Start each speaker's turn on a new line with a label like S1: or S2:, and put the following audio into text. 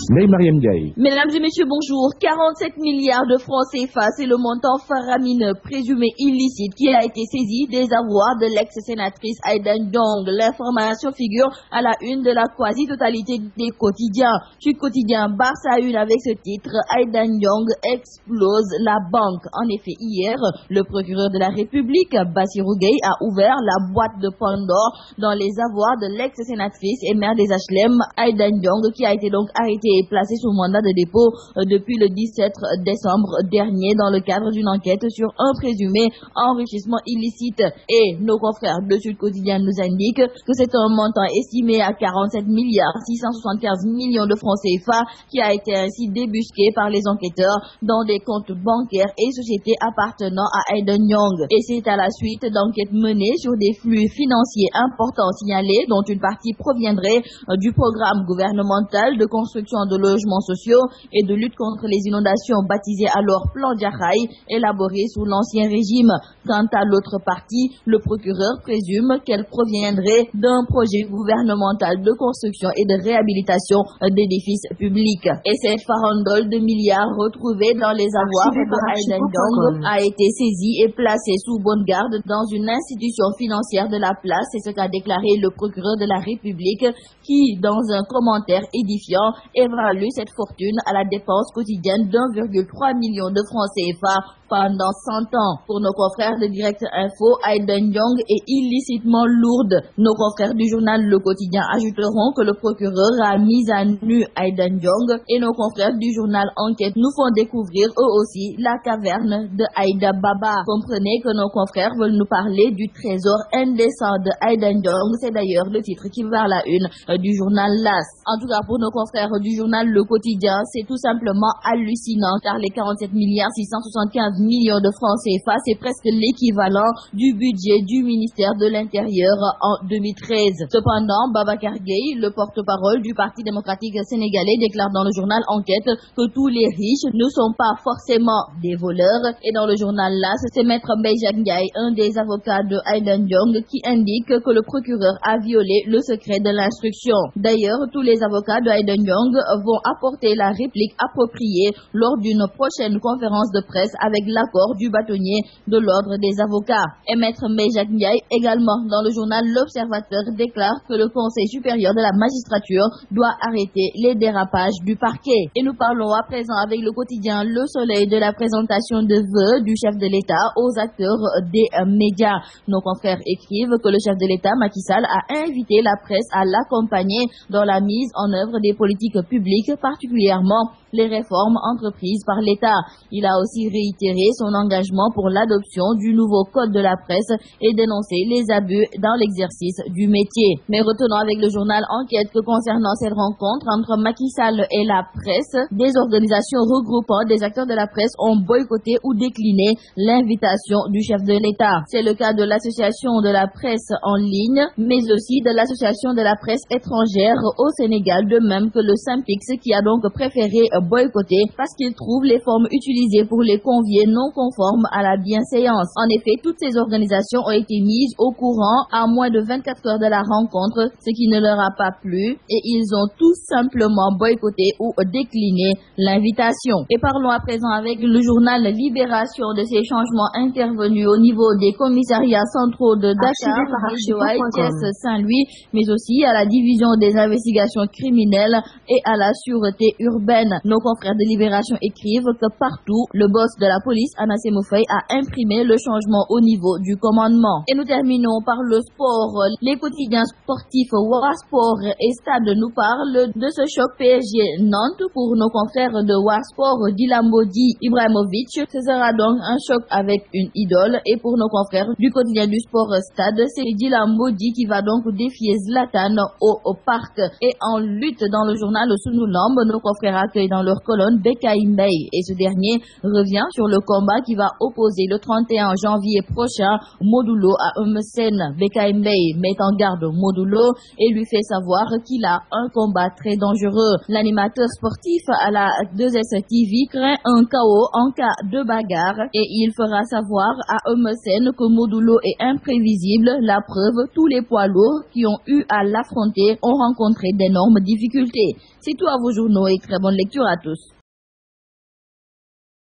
S1: Mariam Diaye.
S2: Mesdames et messieurs, bonjour. 47 milliards de francs CFA, c'est le montant faramineux présumé illicite qui a été saisi des avoirs de l'ex-sénatrice Aïda Ndong. L'information figure à la une de la quasi-totalité des quotidiens. Sur quotidien Barça une avec ce titre, Aïda Ndong explose la banque. En effet, hier, le procureur de la République, Bassirou Gueye, a ouvert la boîte de Pandore dans les avoirs de l'ex-sénatrice et maire des HLM, Aïda Ndong, qui a été donc arrêtée et placée sous mandat de dépôt depuis le 17 décembre dernier dans le cadre d'une enquête sur un présumé enrichissement illicite. Et nos confrères de Sud Quotidien nous indiquent que c'est un montant estimé à 47 milliards 675 millions de francs CFA qui a été ainsi débusqué par les enquêteurs dans des comptes bancaires et sociétés appartenant à Aïda Ndong. Et c'est à la suite d'enquêtes menées sur des flux financiers importants signalés, dont une partie proviendrait du programme gouvernemental de construction de logements sociaux et de lutte contre les inondations baptisé alors Plan Diakhaï, élaboré sous l'Ancien Régime. Quant à l'autre partie, le procureur présume qu'elle proviendrait d'un projet gouvernemental de construction et de réhabilitation d'édifices publics. Et cette farandole de milliards retrouvée dans les avoirs de Aïda Ndong a été saisie et placée sous bonne garde dans une institution financière de la place. C'est ce qu'a déclaré le procureur de la République qui, dans un commentaire édifiant, évalue cette fortune à la dépense quotidienne d'1,3 million de francs CFA pendant 100 ans. Pour nos confrères de Direct Info, Aïda Ndong est illicitement lourde. Nos confrères du journal Le Quotidien ajouteront que le procureur a mis à nu Aïda Ndong et nos confrères du journal Enquête nous font découvrir eux aussi la caverne de Aïda Baba. Comprenez que nos confrères veulent nous parler du trésor indécent de Aïda Ndong. C'est d'ailleurs le titre qui va à la une du journal LAS. En tout cas, pour nos confrères du journal Le Quotidien, c'est tout simplement hallucinant car les 47 milliards 675 millions de francs CFA, c'est presque l'équivalent du budget du ministère de l'Intérieur en 2013. Cependant, Babacar Gueye, le porte-parole du Parti démocratique sénégalais, déclare dans le journal Enquête que tous les riches ne sont pas forcément des voleurs. Et dans le journal LAS, c'est Maître Mbaye Ndiaye, un des avocats de Aïda Ndong, qui indique que le procureur a violé le secret de l'instruction. D'ailleurs, tous les avocats de Aïda Ndong vont apporter la réplique appropriée lors d'une prochaine conférence de presse avec l'accord du bâtonnier de l'ordre des avocats. Et Maître Mbaye Ndiaye, également dans le journal L'Observateur, déclare que le Conseil supérieur de la magistrature doit arrêter les dérapages du parquet. Et nous parlons à présent avec le quotidien Le Soleil de la présentation de vœux du chef de l'État aux acteurs des médias. Nos confrères écrivent que le chef de l'État, Macky Sall, a invité la presse à l'accompagner dans la mise en œuvre des politiques publiques, particulièrement les réformes entreprises par l'État. Il a aussi réitéré son engagement pour l'adoption du nouveau code de la presse et dénoncé les abus dans l'exercice du métier. Mais retenons avec le journal Enquête que concernant cette rencontre entre Macky Sall et la presse, des organisations regroupant des acteurs de la presse ont boycotté ou décliné l'invitation du chef de l'État. C'est le cas de l'association de la presse en ligne, mais aussi de l'association de la presse étrangère au Sénégal, de même que le Synpics qui a donc préféré boycotter parce qu'il trouve les formes utilisées pour les convier non conformes à la bienséance. En effet, toutes ces organisations ont été mises au courant à moins de 24 heures de la rencontre, ce qui ne leur a pas plu et ils ont tout simplement boycotté ou décliné l'invitation. Et parlons à présent avec le journal Libération de ces changements intervenus au niveau des commissariats centraux de Dakar, Thiès, Saint-Louis, mais aussi à la division des investigations criminelles et à la sûreté urbaine. Nos confrères de Libération écrivent que partout, le boss de la police, Anassé Moufei, a imprimé le changement au niveau du commandement. Et nous terminons par le sport. Les quotidiens sportifs Warsport et Stade nous parlent de ce choc PSG Nantes. Pour nos confrères de Warsport, Dilamodi Ibrahimovic, ce sera donc un choc avec une idole. Et pour nos confrères du quotidien du sport Stade, c'est Dilamodi qui va donc défier Zlatan au parc. Et en lutte dans le journal Sunoulamb, nos confrères accueillent dans dans leur colonne Bécaye Mbaye. Et ce dernier revient sur le combat qui va opposer le 31 janvier prochain Modou Lo à Eumeu Sène. Bécaye Mbaye met en garde Modou Lo et lui fait savoir qu'il a un combat très dangereux. L'animateur sportif à la 2S TV craint un chaos en cas de bagarre et il fera savoir à Eumeu Sène que Modou Lo est imprévisible. La preuve, tous les poids lourds qui ont eu à l'affronter ont rencontré d'énormes difficultés. C'est tout à vos journaux et très bonne lecture à tous.